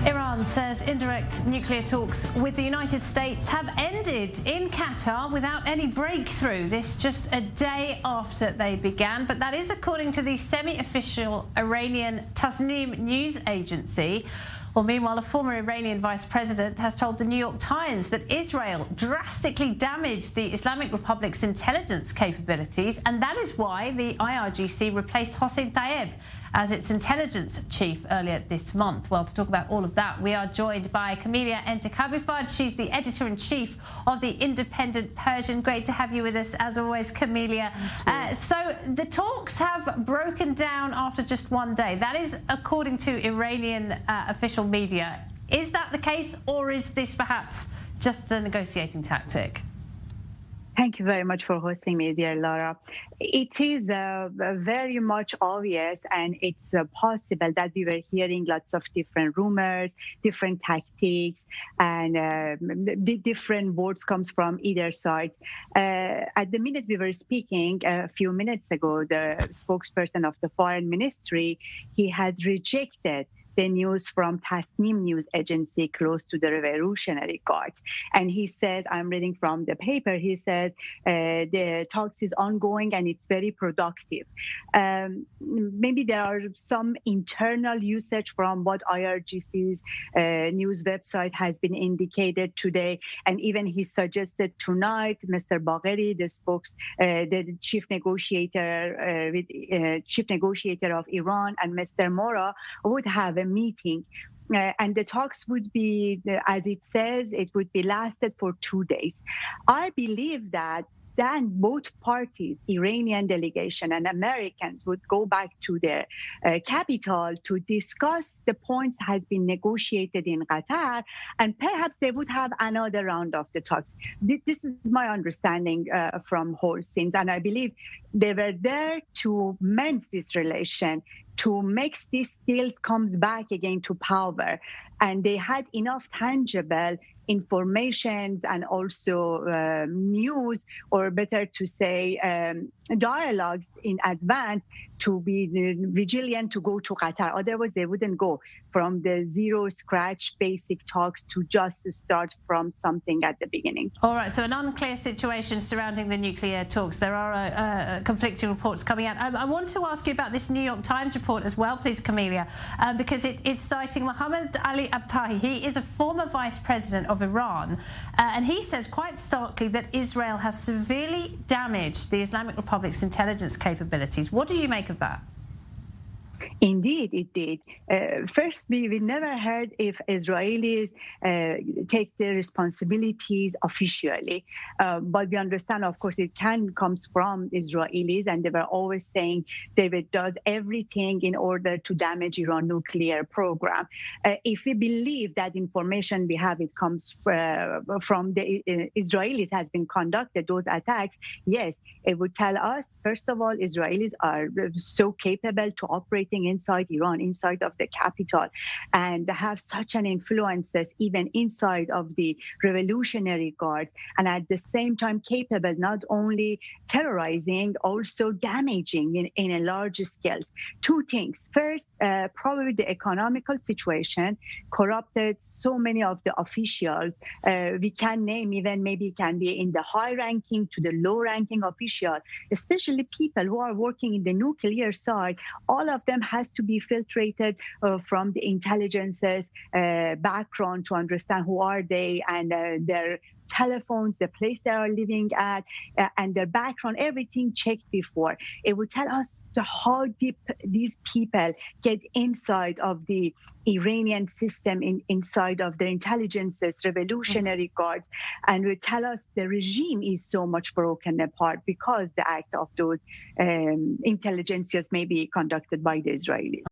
Iran says indirect nuclear talks with the United States have ended in Qatar without any breakthrough. This just a day after they began, but that is according to the semi-official Iranian Tasnim news agency. Well, meanwhile, a former Iranian vice president has told the New York Times that Israel drastically damaged the Islamic Republic's intelligence capabilities, and that is why the IRGC replaced Hossein Taeb as its intelligence chief earlier this month. Well, to talk about all of that, we are joined by Camelia Entekabifad. She's the editor-in-chief of the Independent Persian. Great to have you with us, as always, Camelia. So the talks have broken down after just one day. That is according to Iranian official media. Is that the case, or is this perhaps just a negotiating tactic? Thank you very much for hosting me, dear Laura. It is very much obvious, and it's possible that we were hearing lots of different rumors, different tactics, and different words comes from either side. At the minute we were speaking a few minutes ago, the spokesperson of the Foreign Ministry, he has rejected the news from Tasnim news agency close to the Revolutionary Guards. And he says, I'm reading from the paper, he says, the talks is ongoing and it's very productive. Maybe there are some internal usage from what IRGC's news website has been indicated today. And even he suggested tonight, Mr. Bagheri, the chief negotiator of Iran, and Mr. Mora would have a meeting, and the talks would be, as it says, it would be lasted for 2 days. I believe that then both parties, Iranian delegation and Americans, would go back to their capital to discuss the points has been negotiated in Qatar, and perhaps they would have another round of the talks. This is my understanding from whole things, and I believe they were there to mend this relation, to make this deal comes back again to power. And they had enough tangible informations and also news, or better to say dialogues in advance, to be vigilant to go to Qatar. Otherwise, they wouldn't go from the zero scratch basic talks to just start from something at the beginning. All right, so an unclear situation surrounding the nuclear talks. There are conflicting reports coming out. I want to ask you about this New York Times report as well, please, Camelia, because it is citing Mohammed Ali Abtahi. He is a former vice president of Iran, and he says quite starkly that Israel has severely damaged the Islamic Republic's intelligence capabilities. What do you make of that? Indeed, it did. First, we never heard if Israelis take their responsibilities officially. But we understand, of course, it comes from Israelis, and they were always saying David does everything in order to damage Iran nuclear program. If we believe that information we have, it comes from the Israelis has been conducted, those attacks, yes, it would tell us, first of all, Israelis are so capable to operating inside Iran, inside of the capital, and have such an influence even inside of the Revolutionary Guards, and at the same time capable not only terrorizing, also damaging in a large scale. Two things. First, probably the economical situation corrupted so many of the officials. We can name even maybe can be in the high ranking to the low ranking official, especially people who are working in the nuclear side. All of them has to be filtrated from the intelligence's background to understand who are they, and their telephones, the place they are living at, and their background, everything checked before. It would tell us how deep these people get inside of the Iranian system, inside of the intelligence's Revolutionary Guards, and would tell us the regime is so much broken apart because the act of those intelligences may be conducted by the Israelis.